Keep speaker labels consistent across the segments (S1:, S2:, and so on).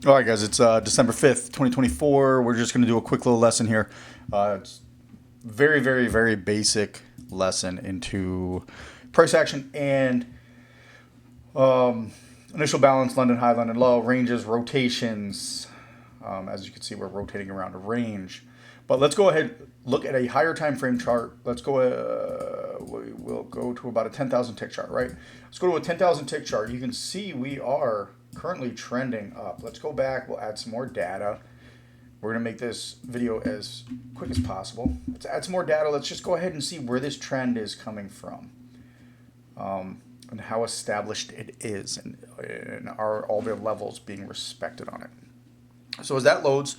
S1: All right, guys, it's December 5th, 2024. We're just going to do a quick little lesson here. It's very, very, very basic lesson into price action and initial balance, London high, London low, ranges, rotations. As you can see, we're rotating around a range. But let's go ahead, look at a higher time frame chart. Let's go, we'll go to about a 10,000 tick chart, right? Let's go to a 10,000 tick chart. You can see we are currently trending up. Let's go back. We'll add some more data. We're going to make this video as quick as possible. Let's add some more data. Let's just go ahead and see where this trend is coming from, and how established it is, and are all the levels being respected on it. So as that loads,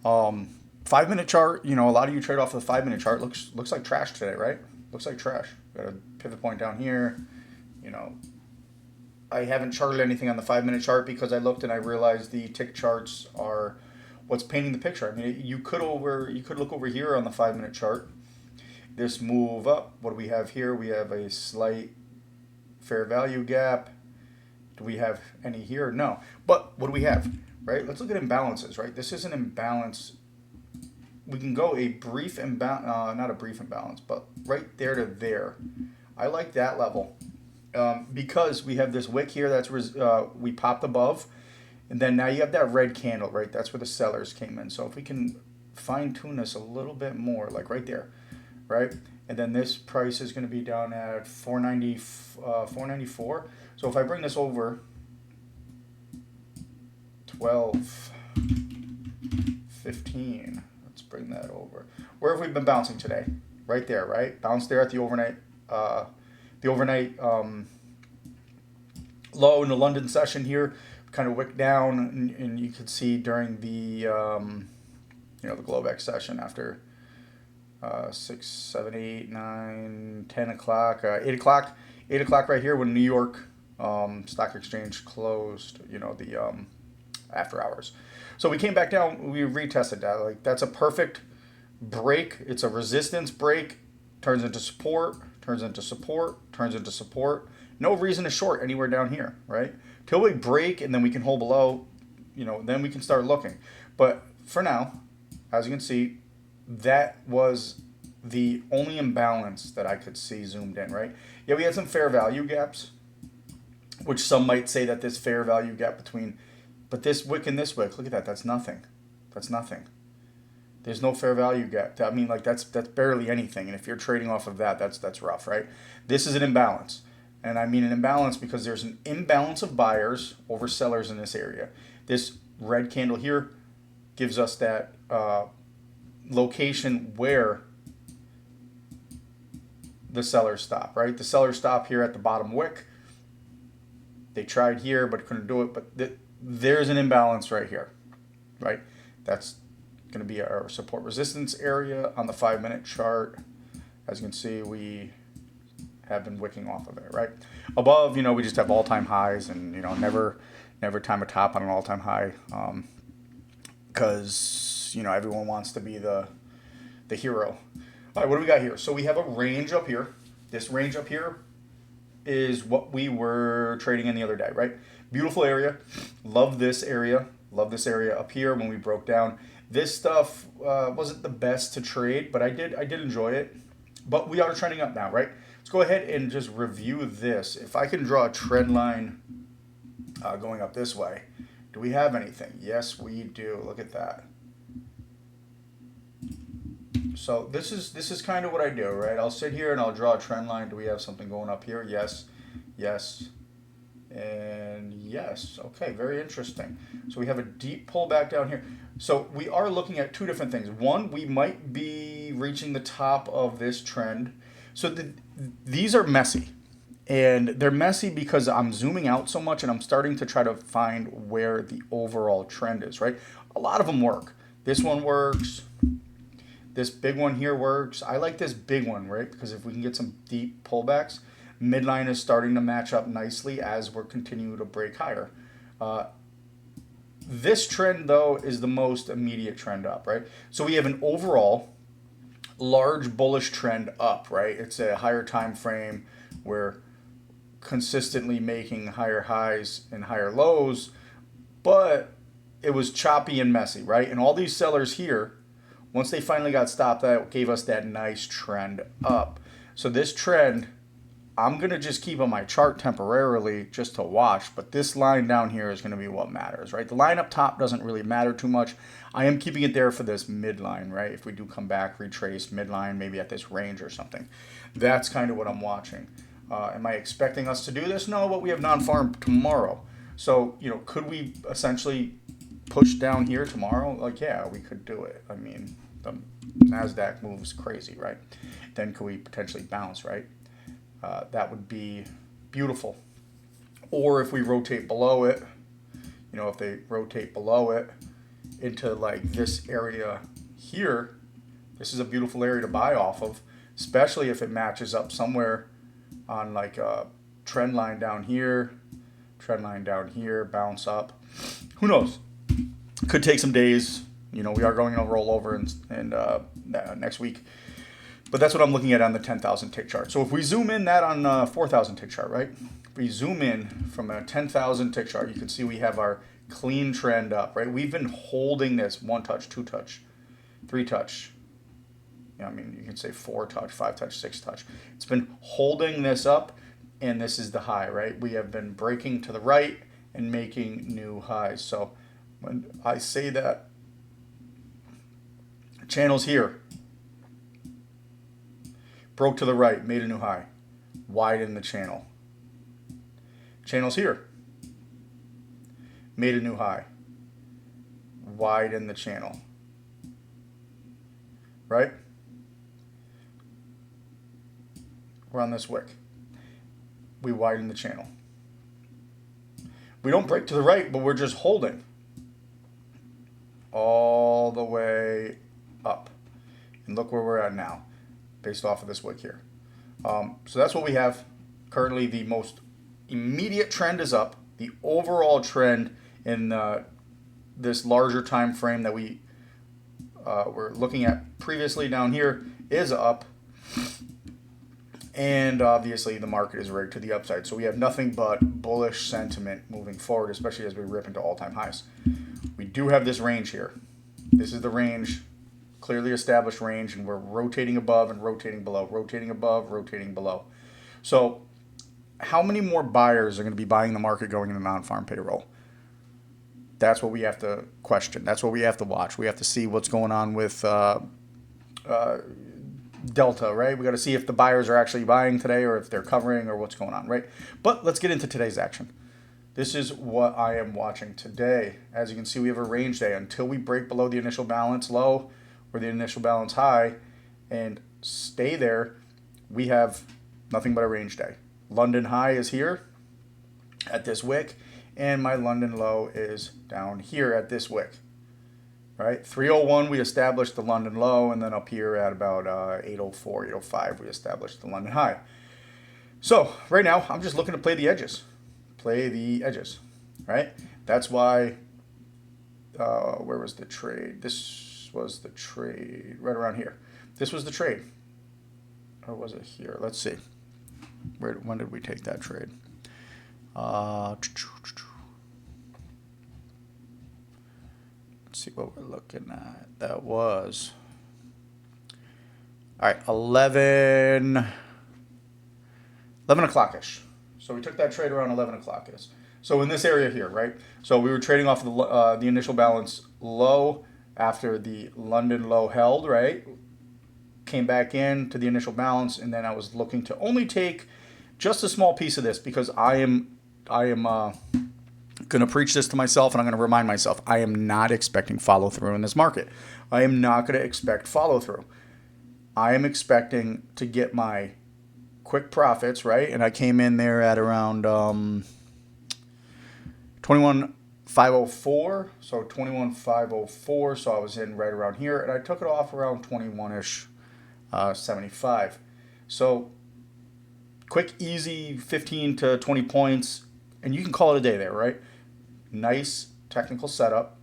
S1: 5-minute chart, a lot of you trade off of the 5-minute chart. Looks like trash today, right? Looks like trash. Got a pivot point down here. I haven't charted anything on the 5-minute chart because I looked and I realized the tick charts are what's painting the picture. I mean, you could look over here on the 5-minute chart. This move up. What do we have here? We have a slight fair value gap. Do we have any here? No. But what do we have? Right? Let's look at imbalances. Right? This is an imbalance. We can go a brief imbalance, not a brief imbalance, but right there to there. I like that level. Because we have this wick here that's we popped above, and then now you have that red candle, right? That's where the sellers came in. So if we can fine tune this a little bit more, like right there, right? And then this price is going to be down at 494. So if I bring this over 12, 15, let's bring that over. Where have we been bouncing today? Right there, right? Bounce there at the overnight. Low in the London session here, kind of wick down, and you could see during the the Globex session after 6, 7, 8, 9, 10 o'clock, 8 o'clock right here when New York Stock Exchange closed, the after hours. So we came back down, we retested that. Like, that's a perfect break. It's a resistance break, turns into support, turns into support, turns into support. No reason to short anywhere down here, right? Till we break and then we can hold below, then we can start looking. But for now, as you can see, that was the only imbalance that I could see zoomed in, right? Yeah, we had some fair value gaps, which some might say that this fair value gap but this wick and this wick, look at that, that's nothing. That's nothing. There's no fair value gap. I mean, like, that's barely anything. And if you're trading off of that, that's rough, right? This is an imbalance. And I mean an imbalance because there's an imbalance of buyers over sellers in this area. This red candle here gives us that location where the sellers stop, right? The sellers stop here at the bottom wick. They tried here but couldn't do it. But there's an imbalance right here, right? That's going to be our support resistance area on the 5-minute chart. As you can see, we have been wicking off of it, right? Above, we just have all-time highs, and never time a top on an all-time high, because everyone wants to be the hero. All right, what do we got here? So we have a range up here. This range up here is what we were trading in the other day, right? Beautiful area. Love this area. Love this area up here when we broke down. This stuff wasn't the best to trade, but I did enjoy it. But we are trending up now, right? Let's go ahead and just review this. If I can draw a trend line going up this way, do we have anything? Yes, we do. Look at that. So this is kind of what I do, right? I'll sit here and I'll draw a trend line. Do we have something going up here? Yes, yes, and yes. Okay, very interesting. So we have a deep pullback down here. So we are looking at two different things. One, we might be reaching the top of this trend. So these are messy. And they're messy because I'm zooming out so much and I'm starting to try to find where the overall trend is, right? A lot of them work. This one works. This big one here works. I like this big one, right? Because if we can get some deep pullbacks, midline is starting to match up nicely as we're continuing to break higher. This trend, though, is the most immediate trend up, right? So we have an overall large bullish trend up, right? It's a higher time frame. We're consistently making higher highs and higher lows, but it was choppy and messy, right? And all these sellers here, once they finally got stopped, that gave us that nice trend up. So this trend, I'm going to just keep on my chart temporarily just to watch, but this line down here is going to be what matters, right? The line up top doesn't really matter too much. I am keeping it there for this midline, right? If we do come back, retrace midline, maybe at this range or something. That's kind of what I'm watching. Am I expecting us to do this? No, but we have non-farm tomorrow. So, you know, could we essentially push down here tomorrow? Like, yeah, we could do it. I mean, the NASDAQ moves crazy, right? Then could we potentially bounce, right? That would be beautiful. Or if we rotate below it, you know, if they rotate below it into like this area here, this is a beautiful area to buy off of, especially if it matches up somewhere on like a trend line down here, bounce up. Who knows? Could take some days. You know, we are going to roll over and next week. But that's what I'm looking at on the 10,000 tick chart. So if we zoom in that on 4,000 tick chart, right? If we zoom in from a 10,000 tick chart, you can see we have our clean trend up, right? We've been holding this 1 touch, 2 touch, 3 touch. You know, I mean, you can say 4 touch, 5 touch, 6 touch. It's been holding this up, and this is the high, right? We have been breaking to the right and making new highs. So when I say that, channels here, broke to the right, made a new high, widened the channel. Channels here, made a new high, widened the channel, right? We're on this wick. We widen the channel. We don't break to the right, but we're just holding all the way up. And look where we're at now, based off of this wick here. So that's what we have. Currently, the most immediate trend is up. The overall trend in this larger time frame that we were looking at previously down here is up. And obviously the market is rigged to the upside. So we have nothing but bullish sentiment moving forward, especially as we rip into all-time highs. We do have this range here. This is the range, clearly established range, and we're rotating above and rotating below, rotating above, rotating below. So how many more buyers are going to be buying the market going into non-farm payroll? That's what we have to question. That's what we have to watch. We have to see what's going on with Delta, right? We got to see if the buyers are actually buying today or if they're covering or what's going on, right? But let's get into today's action. This is what I am watching today. As you can see, we have a range day until we break below the initial balance low or the initial balance high and stay there. We have nothing but a range day. London high is here at this wick, and my London low is down here at this wick. Right, 301 we established the London low, and then up here at about 804, 805 we established the London high. So right now I'm just looking to play the edges. Right? That's why, where was the trade? This was the trade right around here. This was the trade. Or was it here? Let's see. When did we take that trade? See what we're looking at. That was, all right, 11 o'clock-ish. So we took that trade around 11 o'clock-ish. So in this area here, right? So we were trading off the initial balance low after the London low held, right? Came back in to the initial balance, and then I was looking to only take just a small piece of this because I am going to preach this to myself, and I'm going to remind myself, I am not expecting follow through in this market. I am not going to expect follow through. I am expecting to get my quick profits, right? And I came in there at around 21,504. So 21,504. So I was in right around here, and I took it off around 21-ish, 75. So quick, easy, 15 to 20 points. And you can call it a day there, right? Nice technical setup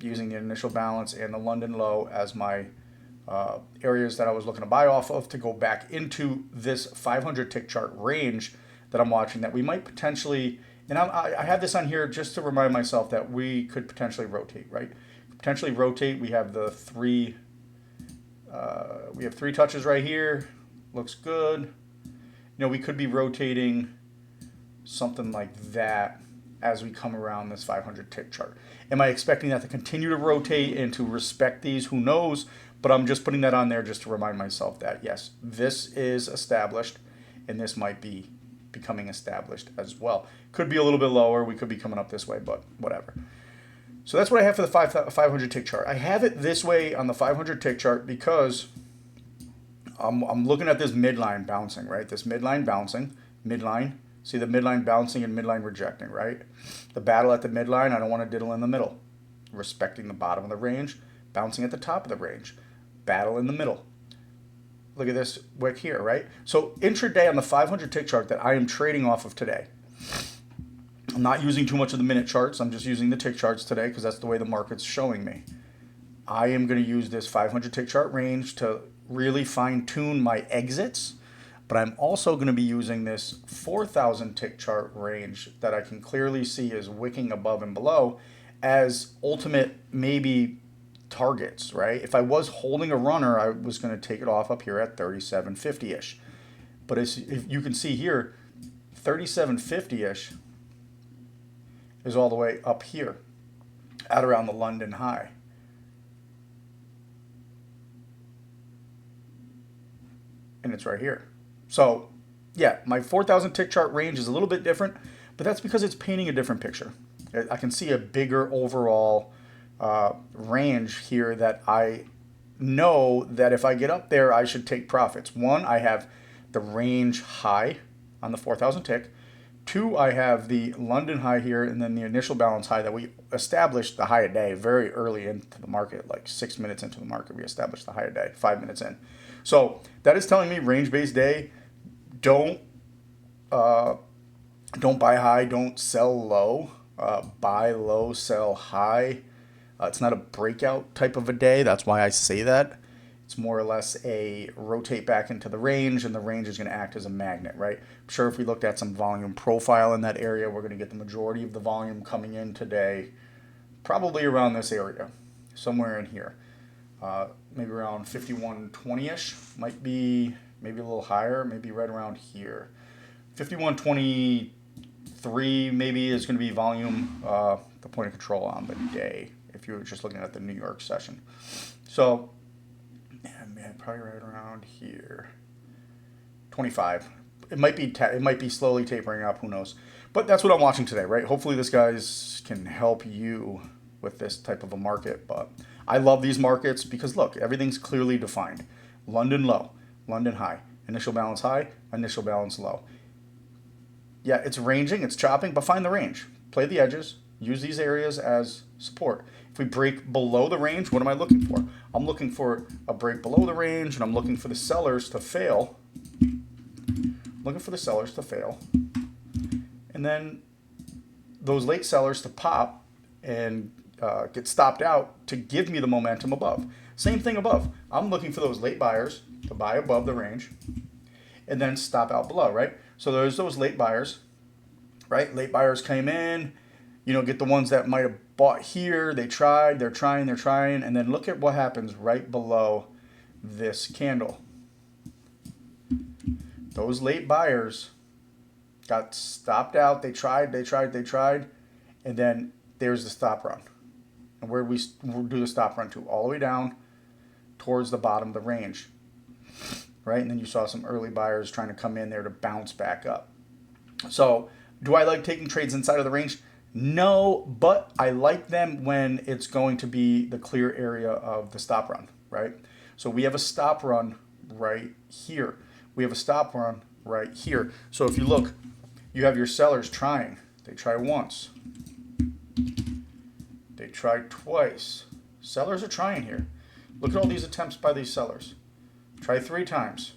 S1: using the initial balance and the London low as my areas that I was looking to buy off of to go back into this 500 tick chart range that I'm watching that we might potentially And I have this on here just to remind myself that we could potentially rotate, right? Potentially rotate. We have the we have three touches right here. Looks good. We could be rotating something like that as we come around this 500 tick chart. Am I expecting that to continue to rotate and to respect these? Who knows? But I'm just putting that on there just to remind myself that, yes, this is established and this might be becoming established as well. Could be a little bit lower. We could be coming up this way, but whatever. So that's what I have for the 500 tick chart. I have it this way on the 500 tick chart because I'm looking at this midline bouncing, right? This midline bouncing, midline. See the midline bouncing and midline rejecting, right? The battle at the midline, I don't want to diddle in the middle. Respecting the bottom of the range, bouncing at the top of the range. Battle in the middle. Look at this wick here, right? So intraday on the 500 tick chart that I am trading off of today. I'm not using too much of the minute charts. I'm just using the tick charts today because that's the way the market's showing me. I am going to use this 500 tick chart range to really fine tune my exits. But I'm also going to be using this 4,000 tick chart range that I can clearly see is wicking above and below as ultimate maybe targets, right? If I was holding a runner, I was going to take it off up here at 3750-ish. But as if you can see here, 3750-ish is all the way up here at around the London high. And it's right here. So, yeah, my 4,000 tick chart range is a little bit different, but that's because it's painting a different picture. I can see a bigger overall range here that I know that if I get up there, I should take profits. One, I have the range high on the 4,000 tick. Two, I have the London high here, and then the initial balance high that we established the high a day very early into the market, like 6 minutes into the market, we established the high a day, 5 minutes in. So that is telling me range-based day, don't buy high, don't sell low, buy low, sell high. It's not a breakout type of a day. That's why I say that. It's more or less a rotate back into the range, and the range is going to act as a magnet, right? I'm sure if we looked at some volume profile in that area, we're going to get the majority of the volume coming in today, probably around this area, somewhere in here. Maybe around 5120-ish, might be maybe a little higher, maybe right around here. 5123 maybe is going to be volume, the point of control on the day, if you were just looking at the New York session. So, man, probably right around here. 25. It might be slowly tapering up, who knows. But that's what I'm watching today, right? Hopefully this guys can help you with this type of a market. But I love these markets because, look, everything's clearly defined. London low, London high, initial balance high, initial balance low. Yeah, it's ranging, it's chopping, but find the range. Play the edges, use these areas as support. If we break below the range, what am I looking for? I'm looking for a break below the range, and I'm looking for the sellers to fail. Looking for the sellers to fail. And then those late sellers to pop and get stopped out to give me the momentum above. Same thing above. I'm looking for those late buyers to buy above the range and then stop out below, right? So there's those late buyers, right? Late buyers came in, get the ones that might have bought here. They're trying, and then look at what happens right below this candle. Those late buyers got stopped out. They tried, and then there's the stop run. And where do we do the stop run to? All the way down towards the bottom of the range, right? And then you saw some early buyers trying to come in there to bounce back up. So do I like taking trades inside of the range? No, but I like them when it's going to be the clear area of the stop run, right? So we have a stop run right here. We have a stop run right here. So if you look, you have your sellers trying. They try once. They try twice. Sellers are trying here. Look at all these attempts by these sellers. Try 3 times.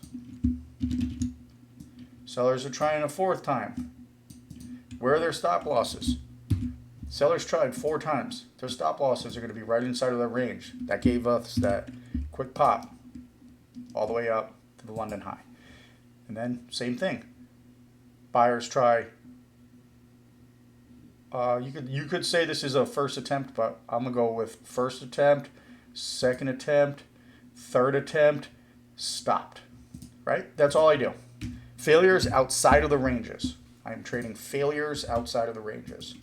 S1: Sellers are trying a 4th time. Where are their stop losses? Sellers tried 4 times. Their stop losses are going to be right inside of their range. That gave us that quick pop all the way up to the London high. And then same thing. Buyers try You could say this is a first attempt, but I'm gonna go with first attempt, second attempt, third attempt, stopped. Right? That's all I do. Failures outside of the ranges. I am trading failures outside of the ranges.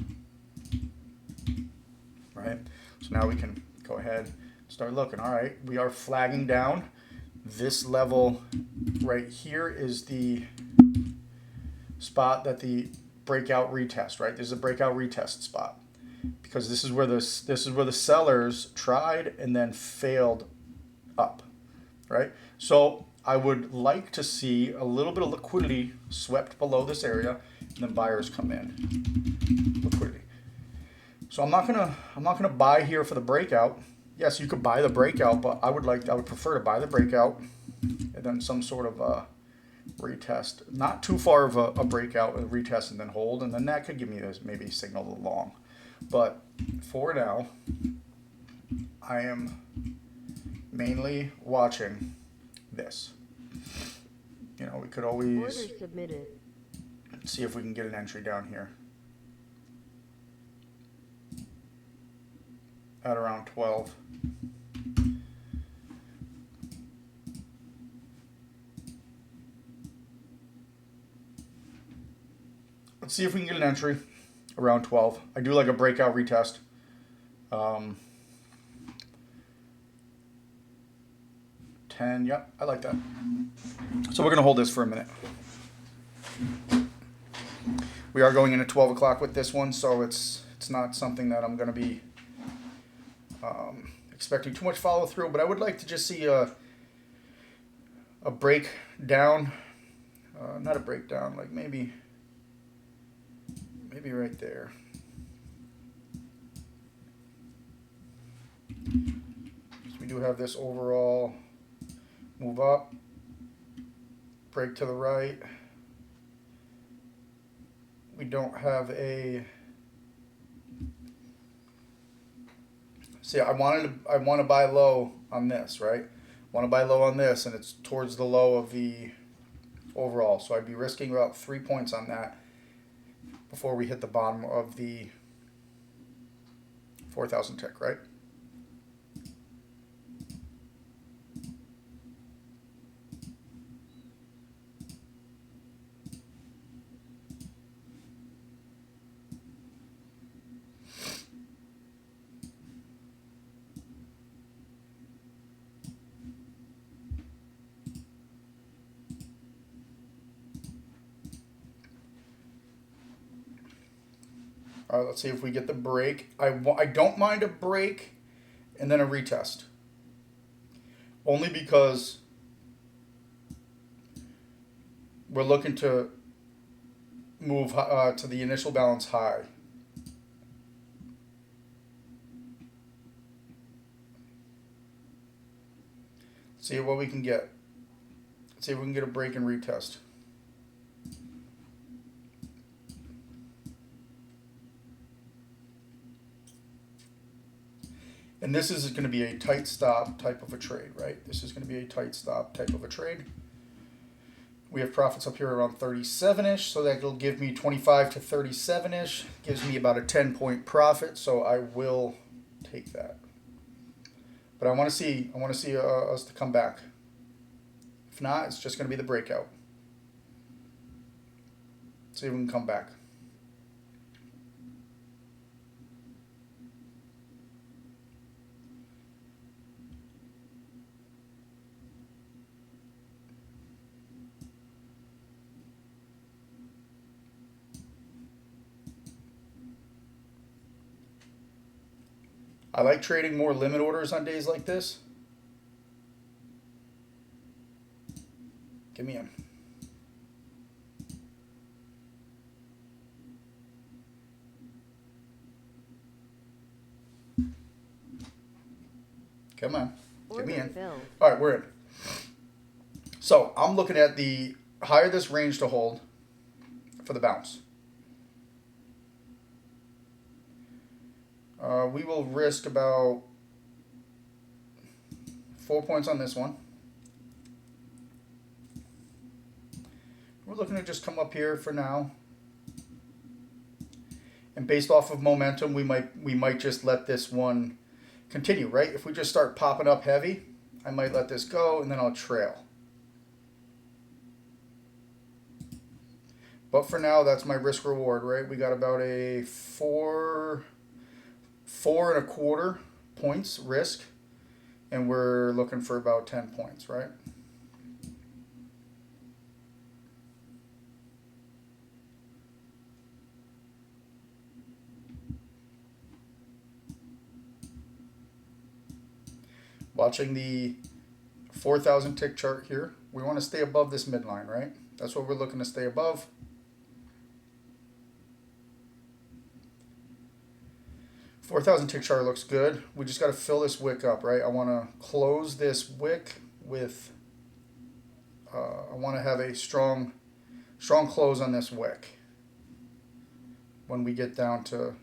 S1: Right? So now we can go ahead and start looking. All right, we are flagging down. This level right here is the spot that the breakout retest, right? This is a breakout retest spot because this is where the sellers tried and then failed up, right? So I would like to see a little bit of liquidity swept below this area, and then buyers come in. Liquidity. So I'm not gonna buy here for the breakout. Yes, you could buy the breakout, but I would prefer to buy the breakout and then some sort of retest. Not too far of a breakout, a retest, and then hold, and then that could give me maybe signal long. But for now, I am mainly watching this. You know, we could always
S2: order submitted.
S1: See if we can get an entry down here at around 12. Let's see if we can get an entry around 12. I do like a breakout retest. 10, yep, I like that. So we're going to hold this for a minute. We are going into 12 o'clock with this one, so it's not something that I'm going to be expecting too much follow through, but I would like to just see a breakdown, not a breakdown, like maybe right there. So we do have this overall move up, break to the right. We don't have a, see, I want to buy low on this, right? I want to buy low on this, and it's towards the low of the overall. So I'd be risking about 3 points on that before we hit the bottom of the 4,000 tick, right? All right, let's see if we get the break. I don't mind a break and then a retest. Only because we're looking to move to the initial balance high. See what we can get. See if we can get a break and retest. And this is going to be a tight stop type of a trade, right? This is going to be a tight stop type of a trade. We have profits up here around 37-ish, so that will give me 25 to 37-ish. Gives me about a 10-point profit, so I will take that. But I want to see us to come back. If not, it's just going to be the breakout. See if we can come back. I like trading more limit orders on days like this. Give me him. Come on. Get me in. All right, we're in. So I'm looking at the higher this range to hold for the bounce. We will risk about 4 points on this one. We're looking to just come up here for now. And based off of momentum, we might just let this one continue, right? If we just start popping up heavy, I might let this go and then I'll trail. But for now, that's my risk reward, right? We got about a 4.25 points risk, and we're looking for about 10 points, right? Watching the 4,000 tick chart here, we want to stay above this midline, right? That's what we're looking to stay above. $4,000 tick chart looks good. We just got to fill this wick up, right? I want to close this wick with, I want to have a strong close on this wick when we get down to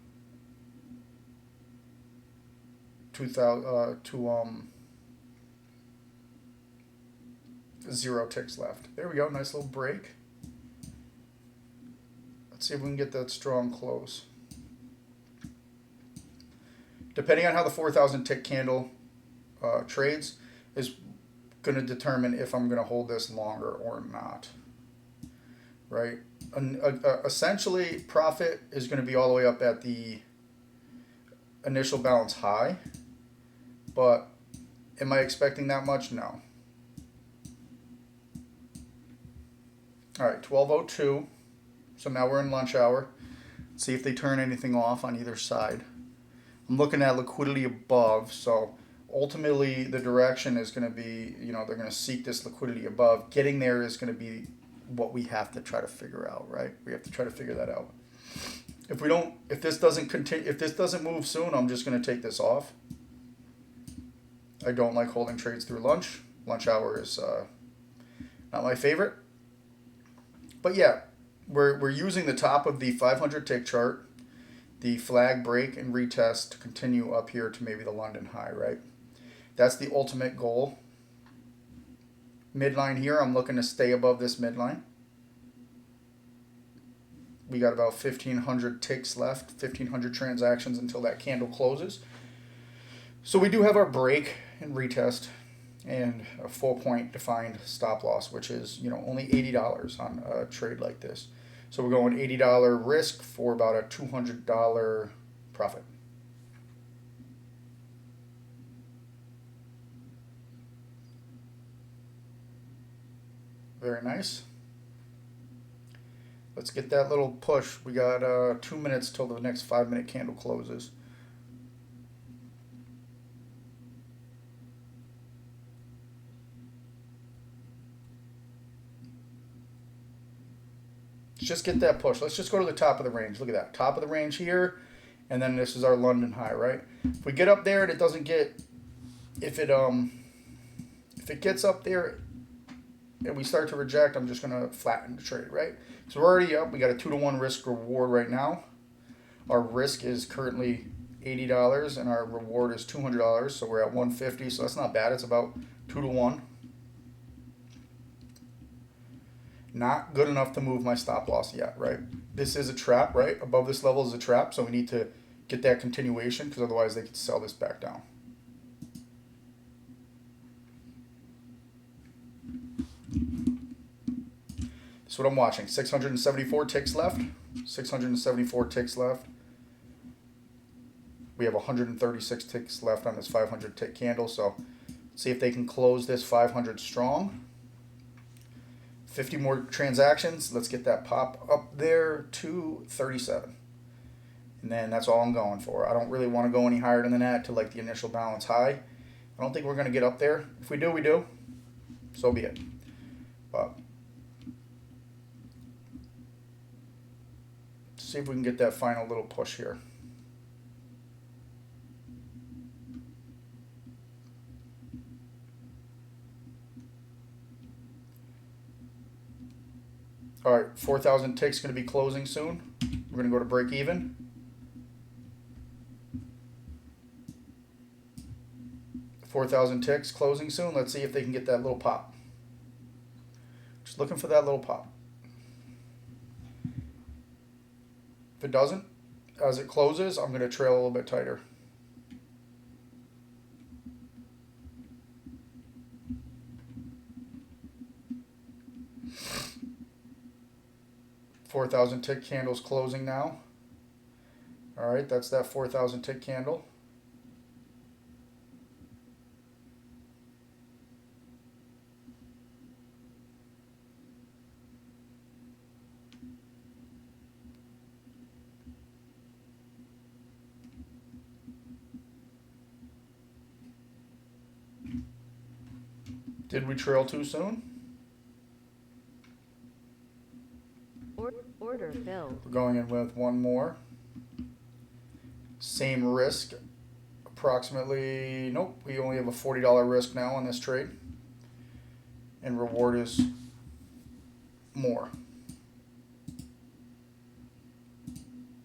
S1: 0 ticks left. There we go, nice little break. Let's see if we can get that strong close. Depending on how the 4,000 tick candle trades is going to determine if I'm going to hold this longer or not, right? Essentially, profit is going to be all the way up at the initial balance high, but am I expecting that much? No. All right, 12:02. So now we're in lunch hour. Let's see if they turn anything off on either side. I'm looking at liquidity above, so ultimately the direction is going to be, they're going to seek this liquidity above. Getting there is going to be what we have to try to figure out, right? We have to try to figure that out. If this doesn't move soon, I'm just going to take this off. I don't like holding trades through lunch. Lunch hour is not my favorite. But yeah, we're using the top of the 500 tick chart, the flag break and retest to continue up here to maybe the London high, right? That's the ultimate goal. Midline here, I'm looking to stay above this midline. We got about 1,500 ticks left, 1,500 transactions until that candle closes. So we do have our break and retest and a 4-point defined stop loss, which is only $80 on a trade like this. So we're going $80 risk for about a $200 profit. Very nice. Let's get that little push. We got 2 minutes till the next 5-minute candle closes. Just get that push. Let's just go to the top of the range. Look at that. Top of the range here. And then this is our London high, right? If we get up there and it doesn't get, if it gets up there and we start to reject, I'm just going to flatten the trade, right? So we're already up. We got a 2-to-1 risk reward right now. Our risk is currently $80 and our reward is $200. So we're at $150. So that's not bad. It's about 2-to-1. Not good enough to move my stop loss yet, right? This is a trap, right? Above this level is a trap, so we need to get that continuation because otherwise they could sell this back down. That's what I'm watching. 674 ticks left. 674 ticks left. We have 136 ticks left on this 500 tick candle, so let's see if they can close this 500 strong. 50 more transactions. Let's get that pop up there to 37. And then that's all I'm going for. I don't really want to go any higher than that to like the initial balance high. I don't think we're going to get up there. If we do, we do. So be it. But let's see if we can get that final little push here. All right, 4,000 ticks going to be closing soon. We're going to go to break even. $4,000 ticks closing soon. Let's see if they can get that little pop. Just looking for that little pop. If it doesn't, as it closes, I'm going to trail a little bit tighter. $4,000 tick candles closing now. All right, that's that 4,000 tick candle. Did we trail too soon?
S2: Order filled.
S1: We're going in with one more. Same risk, approximately. Nope, we only have a $40 risk now on this trade, and reward is more.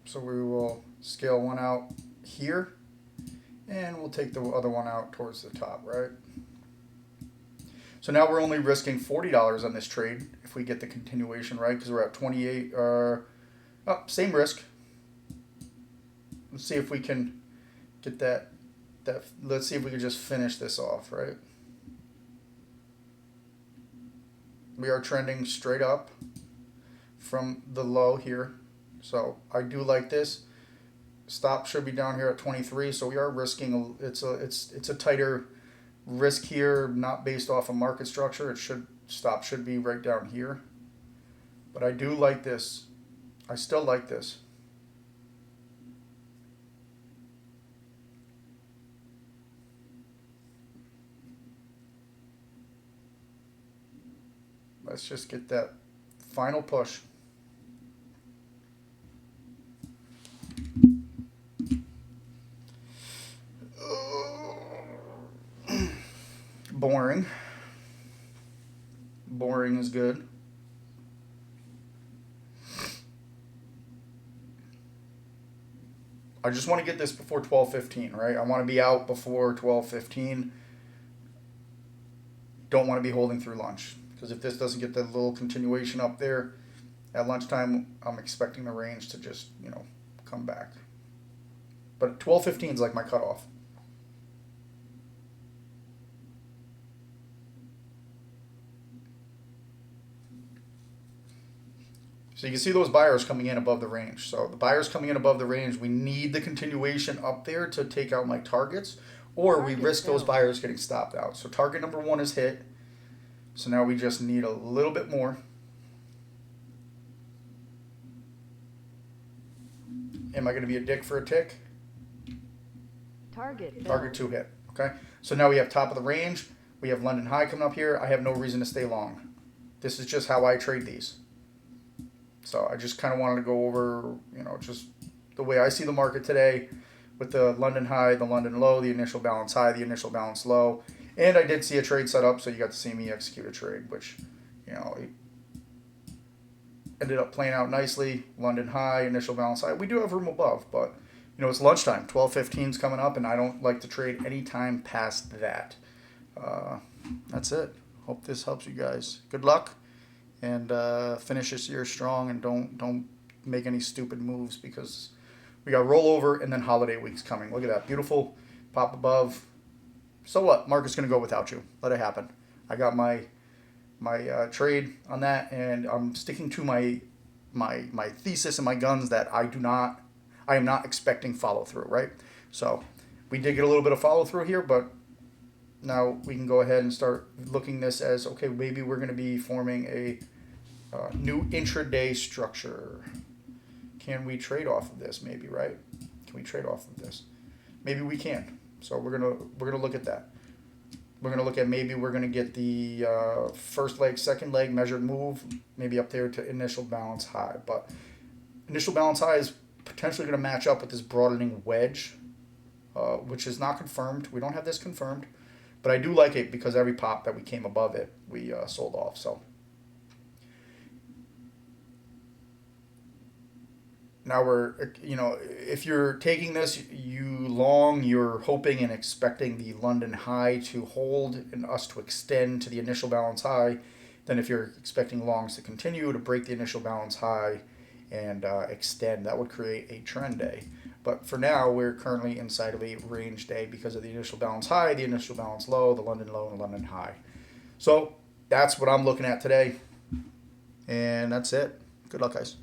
S1: So we will scale one out here, and we'll take the other one out towards the top, right? So now we're only risking $40 on this trade if we get the continuation right, because we're at 28. Same risk. Let's see if we can get that. Let's see if we can just finish this off, right? We are trending straight up from the low here, so I do like this. Stop should be down here at 23, so we are risking. It's a tighter risk here, not based off of market structure. It should be right down here, but I do like this. I still like this. Let's just get that final push. Boring. Boring is good. I just want to get this before 12:15, right? I want to be out before 12:15. Don't want to be holding through lunch, because if this doesn't get the little continuation up there at lunchtime, I'm expecting the range to just, come back. But 12:15 is like my cutoff. So you can see those buyers coming in above the range. So the buyers coming in above the range, we need the continuation up there to take out my targets, or we risk those buyers getting stopped out. So target number 1 is hit. So now we just need a little bit more. Am I going to be a dick for a tick?
S2: Target
S1: 2 hit. Okay. So now we have top of the range. We have London high coming up here. I have no reason to stay long. This is just how I trade these. So I just kind of wanted to go over, just the way I see the market today, with the London high, the London low, the initial balance high, the initial balance low. And I did see a trade set up, so you got to see me execute a trade, which, it ended up playing out nicely. London high, initial balance high. We do have room above, but, it's lunchtime. 12:15 is coming up, and I don't like to trade any time past that. That's it. Hope this helps you guys. Good luck. And finish this year strong, and don't make any stupid moves, because we got rollover and then holiday weeks coming. Look at that, beautiful pop above. So what? Market's gonna go without you. Let it happen. I got my trade on that, and I'm sticking to my thesis and my guns that I am not expecting follow through. Right. So we did get a little bit of follow through here, but now we can go ahead and start looking this as, okay, maybe we're going to be forming a new intraday structure. Can we trade off of this? Maybe, right? Can we trade off of this? Maybe we can. So we're gonna look at that. We're gonna look at, maybe we're gonna get the first leg, second leg measured move, maybe up there to initial balance high. But initial balance high is potentially going to match up with this broadening wedge, which is not confirmed. We don't have this confirmed. But I do like it, because every pop that we came above it, we sold off. So now we're, if you're taking this, you're hoping and expecting the London high to hold and us to extend to the initial balance high. Then if you're expecting longs to continue to break the initial balance high and extend. That would create a trend day. But for now, we're currently inside of a range day because of the initial balance high, the initial balance low, the London low, and London high. So that's what I'm looking at today. And that's it. Good luck, guys.